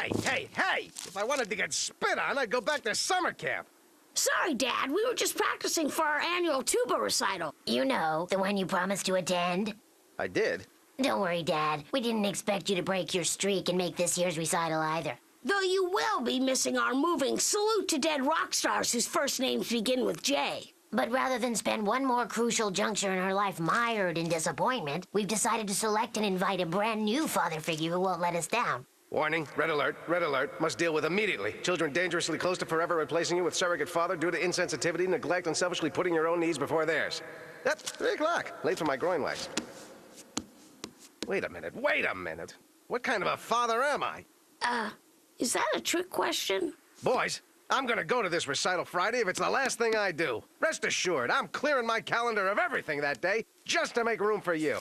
Hey! If I wanted to get spit on, I'd go back to summer camp. Sorry, Dad. We were just practicing for our annual tuba recital. You know, the one you promised to attend. I did. Don't worry, Dad. We didn't expect you to break your streak and make this year's recital either. Though you will be missing our moving salute to dead rock stars whose first names begin with J. But rather than spend one more crucial juncture in her life mired in disappointment, we've decided to select and invite a brand new father figure who won't let us down. Warning, red alert, must deal with immediately. Children dangerously close to forever replacing you with surrogate father due to insensitivity, neglect, and selfishly putting your own needs before theirs. Yep, 3 o'clock. Late for my groin wax. Wait a minute. What kind of a father am I? Is that a trick question? Boys, I'm gonna go to this recital Friday if it's the last thing I do. Rest assured, I'm clearing my calendar of everything that day just to make room for you.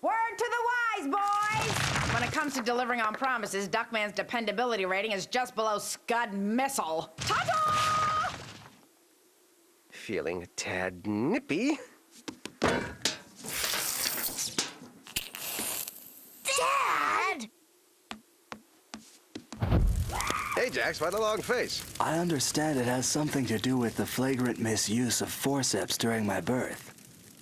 Word to the wise, boys! When it comes to delivering on promises, Duckman's dependability rating is just below Scud Missile. Ta-da! Feeling a tad nippy. Dad! Hey, Jax, why the long face? I understand it has something to do with the flagrant misuse of forceps during my birth.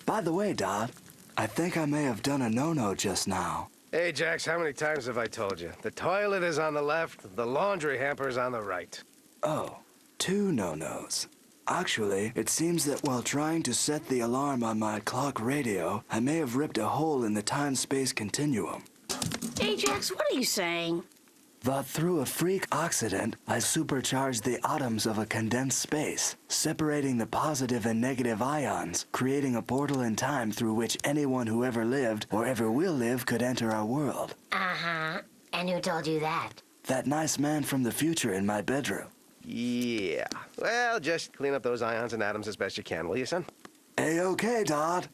By the way, Dot, I think I may have done a no-no just now. Hey, Jax, how many times have I told you? The toilet is on the left, the laundry hamper is on the right. Oh, 2 no-nos. Actually, it seems that while trying to set the alarm on my clock radio, I may have ripped a hole in the time-space continuum. Ajax, what are you saying? That through a freak accident, I supercharged the atoms of a condensed space, separating the positive and negative ions, creating a portal in time through which anyone who ever lived or ever will live could enter our world. Uh-huh. And who told you that? That nice man from the future in my bedroom. Yeah. Well, just clean up those ions and atoms as best you can, will you, son? A-okay, Dot.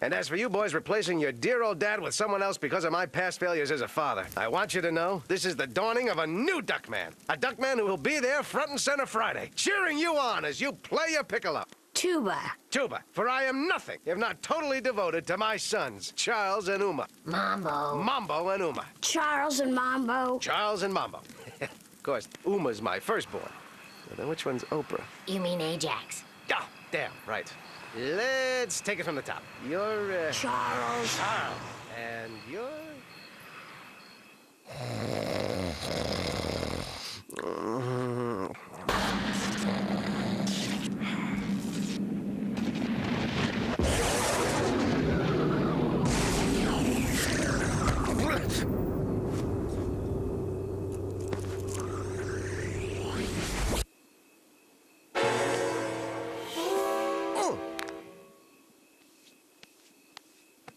And as for you boys replacing your dear old dad with someone else because of my past failures as a father, I want you to know this is the dawning of a new Duckman. A Duckman who will be there front and center Friday, cheering you on as you play your piccolo. Tuba. Tuba, for I am nothing if not totally devoted to my sons, Charles and Uma. Mambo. Mambo and Uma. Charles and Mambo. Charles and Mambo. Of course, Uma's my firstborn. Well, then which one's Oprah? You mean Ajax? Oh, damn, right. Let's take it from the top. You're, Charles. Charles. And you're...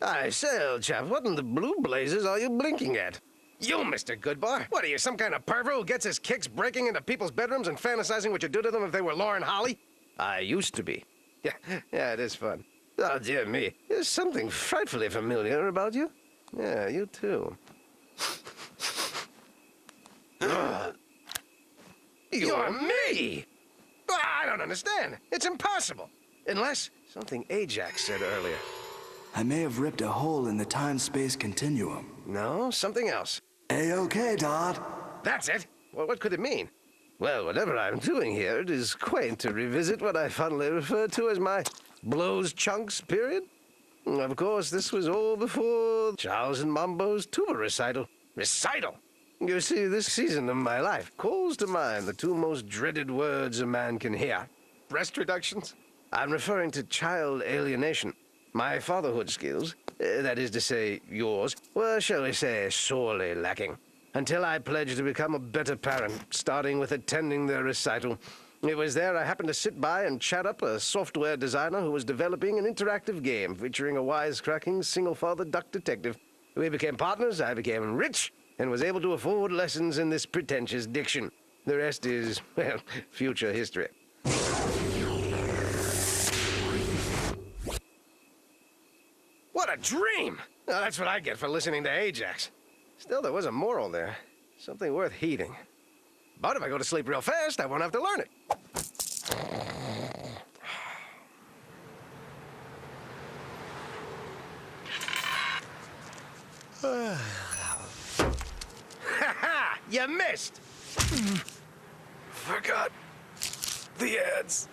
I say, old chap, what in the blue blazes are you blinking at? You, Mr. Goodbar. What are you, some kind of pervert who gets his kicks breaking into people's bedrooms and fantasizing what you'd do to them if they were Lauren Holly? I used to be. Yeah, it is fun. Oh, dear me. There's something frightfully familiar about you. Yeah, you too. You're me! I don't understand. It's impossible. Unless something Ajax said earlier. I may have ripped a hole in the time-space continuum. No, something else. A-okay, Dot. That's it. Well, what could it mean? Well, whatever I'm doing here, it is quaint to revisit what I fondly refer to as my blows chunks period. Of course, this was all before Charles and Mambo's tuba recital. Recital? You see, this season of my life calls to mind the 2 most dreaded words a man can hear. Breast reductions? I'm referring to child alienation. My fatherhood skills, that is to say, yours, were, shall we say, sorely lacking. Until I pledged to become a better parent, starting with attending their recital. It was there I happened to sit by and chat up a software designer who was developing an interactive game featuring a wisecracking single-father duck detective. We became partners, I became rich, and was able to afford lessons in this pretentious diction. The rest is, well, future history. What a dream! Now, that's what I get for listening to Ajax. Still, there was a moral there. Something worth heeding. But if I go to sleep real fast, I won't have to learn it. You missed! Forgot the ads.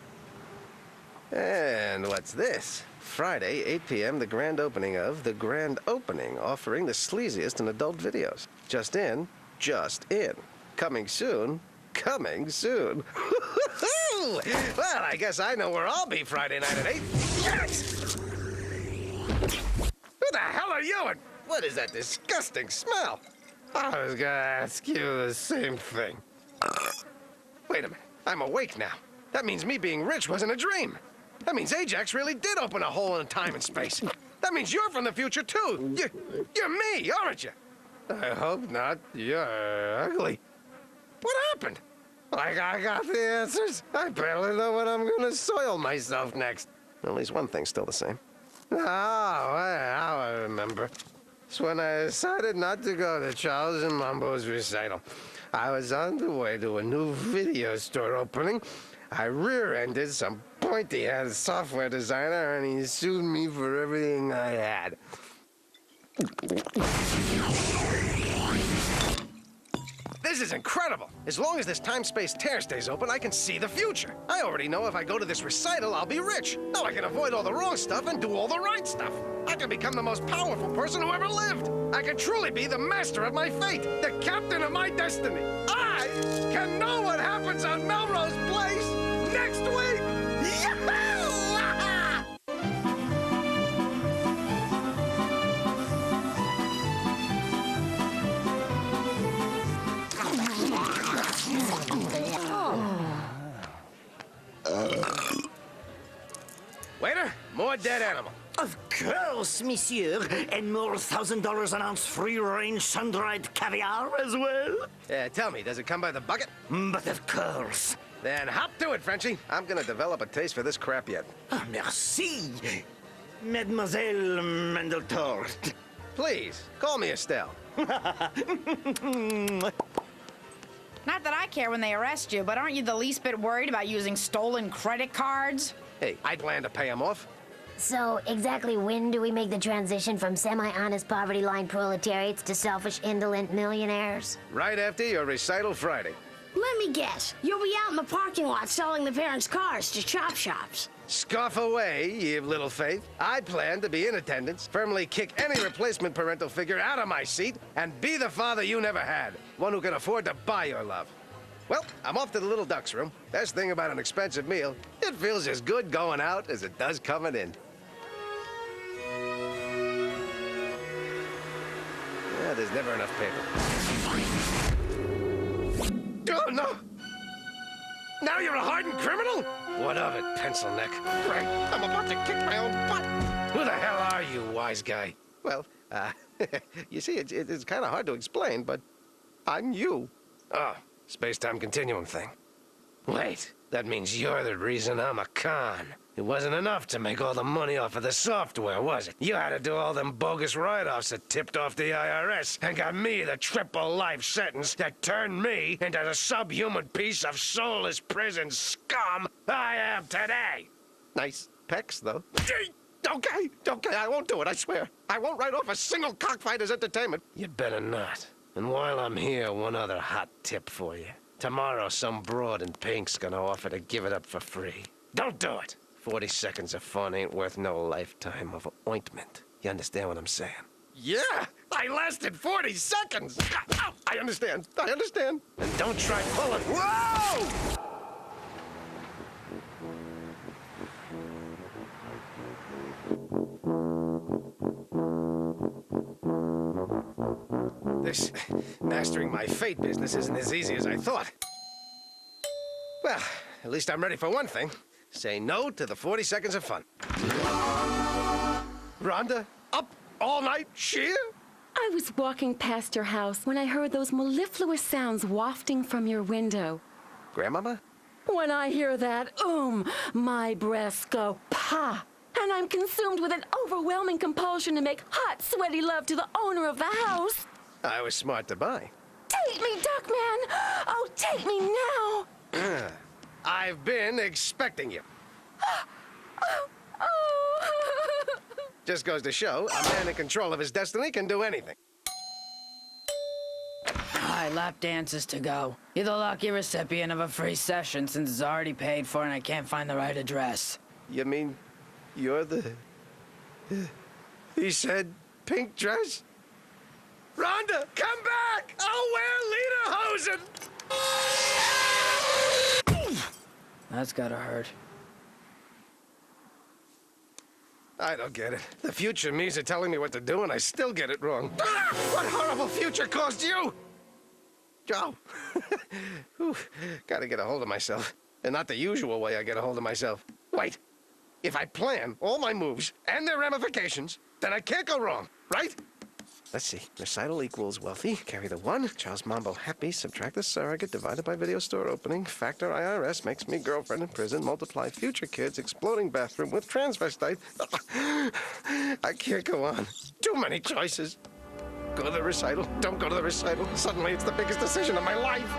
And what's this? Friday, 8 p.m., the grand opening of The Grand Opening, offering the sleaziest in adult videos. Just in. Coming soon. Well, I guess I know where I'll be Friday night at 8. Yes! Who the hell are you? And what is that disgusting smell? I was gonna ask you the same thing. Wait a minute. I'm awake now. That means me being rich wasn't a dream. That means Ajax really did open a hole in time and space. That means you're from the future, too. You're me, aren't you? I hope not. You're ugly. What happened? I got the answers. I barely know what I'm going to soil myself next. At least one thing's still the same. I remember. It's when I decided not to go to Charles and Mambo's recital. I was on the way to a new video store opening. I rear-ended some pointy-head software designer, and he sued me for everything I had. This is incredible. As long as this time-space tear stays open, I can see the future. I already know if I go to this recital, I'll be rich. Now I can avoid all the wrong stuff and do all the right stuff. I can become the most powerful person who ever lived. I can truly be the master of my fate, the captain of my destiny. I can know what happens on Melrose Place next week. Yahoo! Waiter, more dead animal. Of course, monsieur. And more $1,000 an ounce free-range sun-dried caviar as well? Tell me, does it come by the bucket? But of course. Then hop to it, Frenchie. I'm gonna develop a taste for this crap yet. Ah, merci, Mademoiselle Mandeltort. Please, call me Estelle. Not that I care when they arrest you, but aren't you the least bit worried about using stolen credit cards? Hey, I plan to pay him off. So, exactly when do we make the transition from semi-honest poverty line proletariats to selfish, indolent millionaires? Right after your recital Friday. Let me guess. You'll be out in the parking lot selling the parents' cars to chop shops. Scoff away, ye of little faith. I plan to be in attendance, firmly kick any replacement parental figure out of my seat, and be the father you never had. One who can afford to buy your love. Well, I'm off to the Little Duck's room. Best thing about an expensive meal, it feels as good going out as it does coming in. Yeah, there's never enough paper. Oh, no! Now you're a hardened criminal? What of it, pencil neck? Right, I'm about to kick my own butt. Who the hell are you, wise guy? Well, you see, it's kind of hard to explain, but I'm you. Oh, space-time continuum thing. Wait, that means you're the reason I'm a con. It wasn't enough to make all the money off of the software, was it? You had to do all them bogus write-offs that tipped off the IRS and got me the triple life sentence that turned me into the subhuman piece of soulless prison scum I am today. Nice pecs, though. Okay, I won't do it, I swear. I won't write off a single cockfighter's entertainment. You'd better not. And while I'm here, one other hot tip for you. Tomorrow, some broad in pink's gonna offer to give it up for free. Don't do it. 40 seconds of fun ain't worth no lifetime of ointment. You understand what I'm saying? Yeah, I lasted 40 seconds. I understand. And don't try pulling. Whoa! This mastering my fate business isn't as easy as I thought. Well, at least I'm ready for one thing. Say no to the 40 seconds of fun. Rhonda, up all night sheer? I was walking past your house when I heard those mellifluous sounds wafting from your window. Grandmama? When I hear that, my breasts go pa. And I'm consumed with an overwhelming compulsion to make hot, sweaty love to the owner of the house. I was smart to buy. Take me, Duckman! Oh, take me now! I've been expecting you. Just goes to show, a man in control of his destiny can do anything. Right, lap dances to go. You're the lucky recipient of a free session since it's already paid for and I can't find the right address. You mean you're the... He said pink dress? Rhonda, come back! I'll wear lederhosen! That's gotta hurt. I don't get it. The future me's are telling me what to do and I still get it wrong. Ah! What horrible future caused you? Oh. Whew. Gotta get a hold of myself. And not the usual way I get a hold of myself. Wait. If I plan all my moves and their ramifications, then I can't go wrong, right? Let's see. Recital equals wealthy. Carry the 1. Charles Mambo happy. Subtract the surrogate. Divided by video store opening. Factor IRS makes me girlfriend in prison. Multiply future kids. Exploding bathroom with transvestite. I can't go on. Too many choices. Go to the recital. Don't go to the recital. Suddenly it's the biggest decision of my life.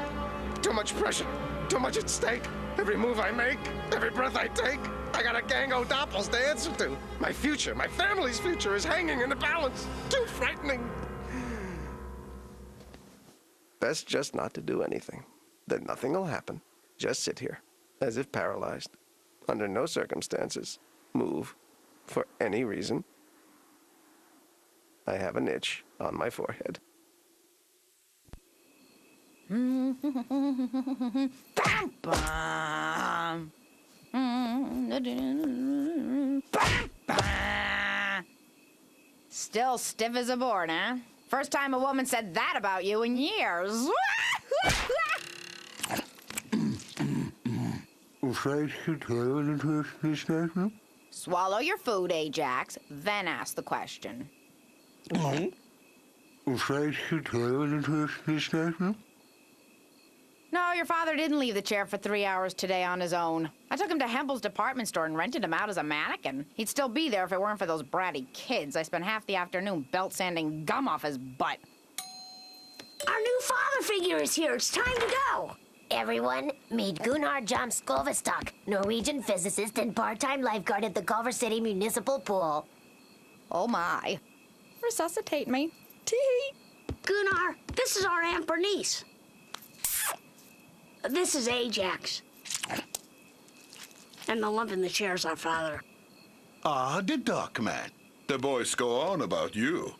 Too much pressure. Too much at stake. Every move I make. Every breath I take. I got a gang of doppels to answer to. My future, my family's future is hanging in the balance. Too frightening. Best just not to do anything. Then nothing will happen. Just sit here, as if paralyzed. Under no circumstances, move for any reason. I have an itch on my forehead. Still stiff as a board, huh? First time a woman said that about you in years. Swallow your food, Ajax, then ask the question. No, your father didn't leave the chair for 3 hours today on his own. I took him to Hempel's department store and rented him out as a mannequin. He'd still be there if it weren't for those bratty kids. I spent half the afternoon belt sanding gum off his butt. Our new father figure is here. It's time to go. Everyone, meet Gunnar Jomskovestok, Norwegian physicist and part-time lifeguard at the Culver City Municipal Pool. Oh, my. Resuscitate me. Tee. Gunnar, this is our Aunt Bernice. This is Ajax. And the lump in the chair's our father. Ah, the Duckman. The boys go on about you.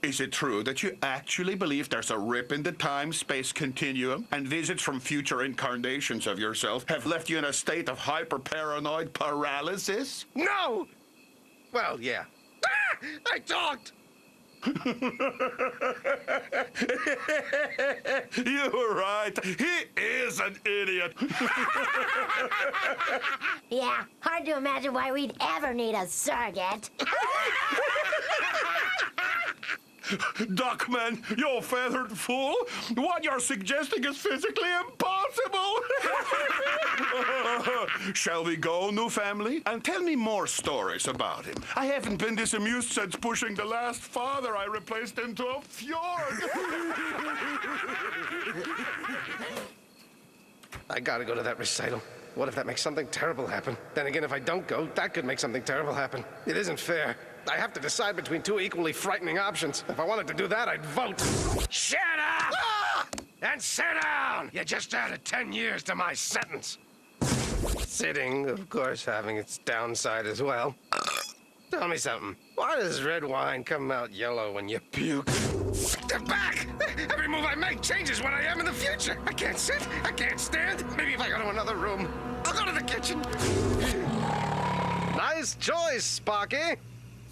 Is it true that you actually believe there's a rip in the time-space continuum and visits from future incarnations of yourself have left you in a state of hyper-paranoid paralysis? No! Well, yeah. Ah! I talked! You were right. He is an idiot. Yeah, hard to imagine why we'd ever need a surrogate. Duckman, you feathered fool! What you're suggesting is physically impossible! Shall we go, new family? And tell me more stories about him. I haven't been this amused since pushing the last father I replaced into a fjord! I gotta go to that recital. What if that makes something terrible happen? Then again, if I don't go, that could make something terrible happen. It isn't fair. I have to decide between 2 equally frightening options. If I wanted to do that, I'd vote. Shut up! Ah! And sit down! You just added 10 years to my sentence. Sitting, of course, having its downside as well. Tell me something. Why does red wine come out yellow when you puke? Back! Every move I make changes what I am in the future. I can't sit. I can't stand. Maybe if I go to another room, I'll go to the kitchen. Nice choice, Sparky.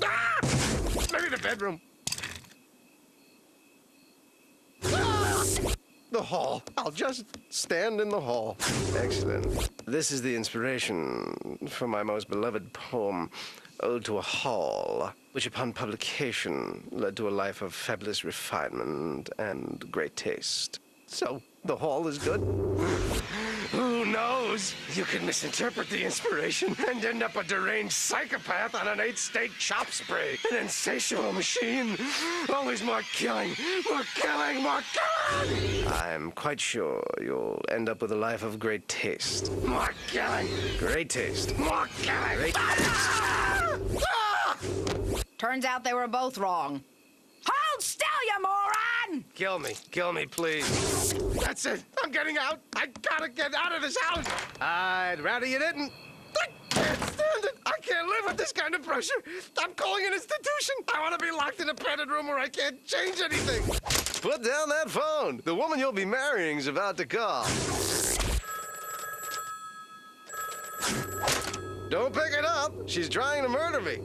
Ah! Maybe the bedroom. Ah! The hall. I'll just stand in the hall. Excellent. This is the inspiration for my most beloved poem, Ode to a Hall, which upon publication led to a life of fabulous refinement and great taste. So, the hall is good. Who knows? You could misinterpret the inspiration and end up a deranged psychopath on an 8-state chop spree. An insatiable machine. Always more killing, more killing, more killing. I'm quite sure you'll end up with a life of great taste. More killing. Great taste. More killing. Great taste. Turns out they were both wrong. Hold still, you moron! again! Kill me, please. That's it. I'm getting out. I gotta get out of this house. I'd rather you didn't. I can't stand it. I can't live with this kind of pressure. I'm calling an institution. I want to be locked in a padded room where I can't change anything. Put down that phone. The woman you'll be marrying is about to call. Don't pick it up. She's trying to murder me.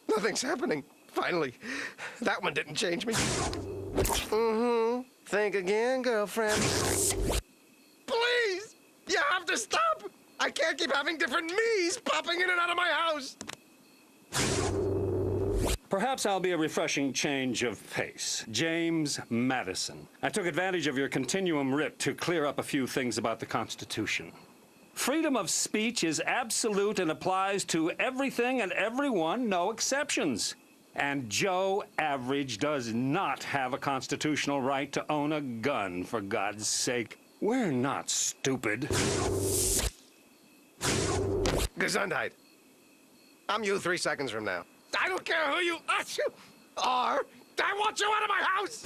Nothing's happening. Finally. That one didn't change me. Think again, girlfriend. Please! You have to stop! I can't keep having different me's popping in and out of my house. Perhaps I'll be a refreshing change of pace. James Madison. I took advantage of your continuum writ to clear up a few things about the Constitution. Freedom of speech is absolute and applies to everything and everyone, no exceptions. And Joe Average does not have a constitutional right to own a gun, for God's sake. We're not stupid. Gesundheit. I'm you 3 seconds from now. I don't care who you are. I want you out of my house.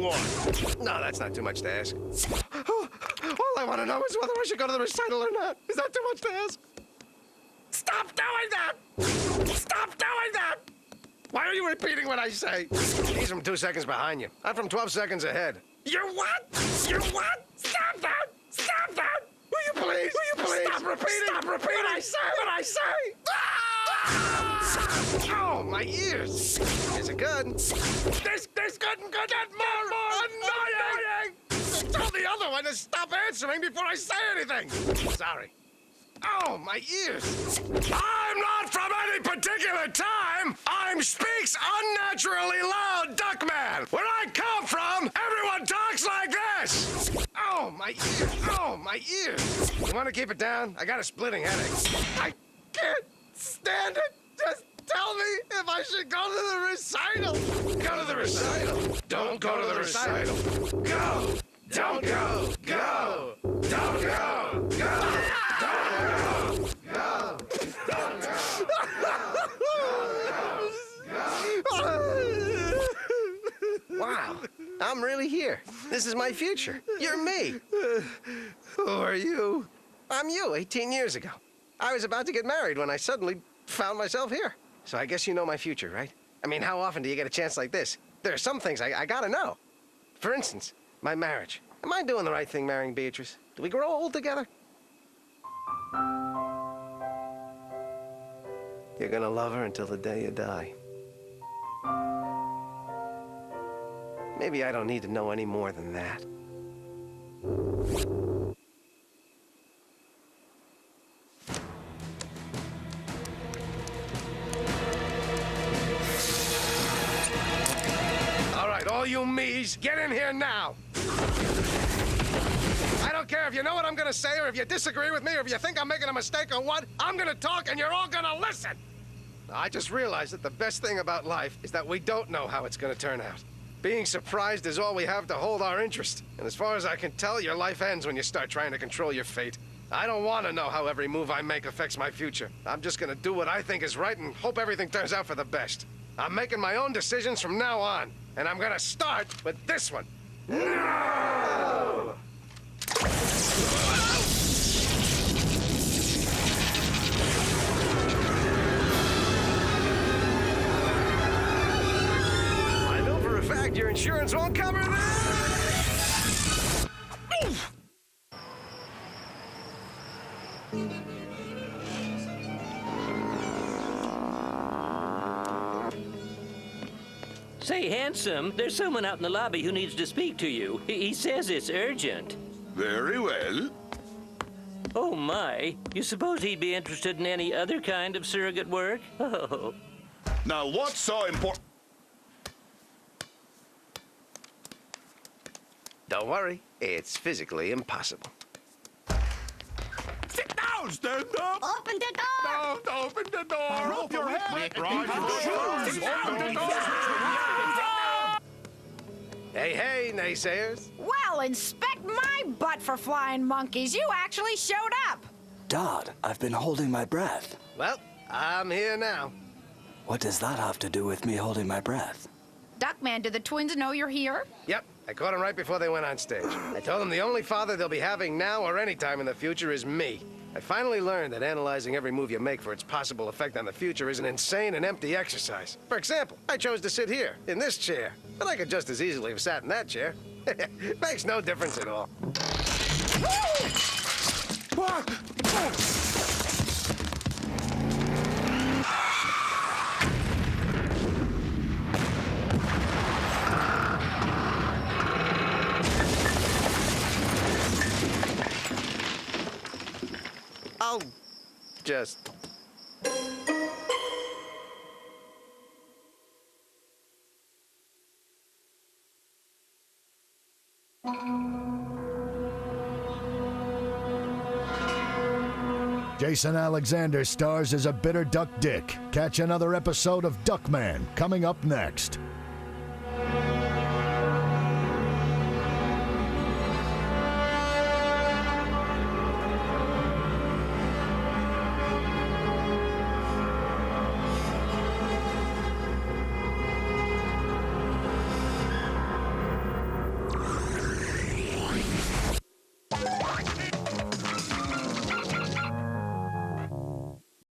What? No, that's not too much to ask. All I want to know is whether I should go to the recital or not. Is that too much to ask? Stop doing that! Stop doing that! Why are you repeating what I say? He's from 2 seconds behind you. I'm from 12 seconds ahead. You're what? You're what? Stop that! Stop that! Will you please? Will you please? Stop repeating! Stop repeating! What I say! What I say! Ah! Oh, my ears! Is it good? This couldn't get more annoying! Tell the other one to stop answering before I say anything! Sorry. Oh, my ears! I'm not from any particular time! I'm speaks unnaturally loud Duckman! Where I come from, everyone talks like this! Oh, my ears! Oh, my ears! You want to keep it down? I got a splitting headache. I can't stand it! Just tell me if I should go to the recital! Go to the recital! Don't go to the recital! Go! Don't go! Go! Don't go! Go! Wow, I'm really here. This is my future. You're me. Who are you? I'm you, 18 years ago. I was about to get married when I suddenly found myself here. So I guess you know my future, right? I mean, how often do you get a chance like this? There are some things I gotta know. For instance, my marriage. Am I doing the right thing marrying Beatrice? Do we grow old together? You're gonna love her until the day you die. Maybe I don't need to know any more than that. All right, all you me's, get in here now. I don't care if you know what I'm gonna say or if you disagree with me or if you think I'm making a mistake or what. I'm gonna talk and you're all gonna listen. I just realized that the best thing about life is that we don't know how it's gonna turn out. Being surprised is all we have to hold our interest. And as far as I can tell, your life ends when you start trying to control your fate. I don't want to know how every move I make affects my future. I'm just gonna do what I think is right and hope everything turns out for the best. I'm making my own decisions from now on. And I'm gonna start with this one. No! I know for a fact your insurance won't cover that. Say, handsome, there's someone out in the lobby who needs to speak to you. He says it's urgent. Very well. Oh, my. You suppose he'd be interested in any other kind of surrogate work? Oh. Now, what's so important? Don't worry, it's physically impossible. Sit down, stand up. Open the door! Don't open the door. Rope your head. Hey, naysayers. Well, inspect my butt for flying monkeys. You actually showed up. Dodd, I've been holding my breath. Well, I'm here now. What does that have to do with me holding my breath? Duckman, do the twins know you're here? Yep, I caught them right before they went on stage. I told them the only father they'll be having now or any time in the future is me. I finally learned that analyzing every move you make for its possible effect on the future is an insane and empty exercise. For example, I chose to sit here, in this chair, but I could just as easily have sat in that chair. Makes no difference at all. I'll just... Jason Alexander stars as a bitter duck dick. Catch another episode of Duckman coming up next.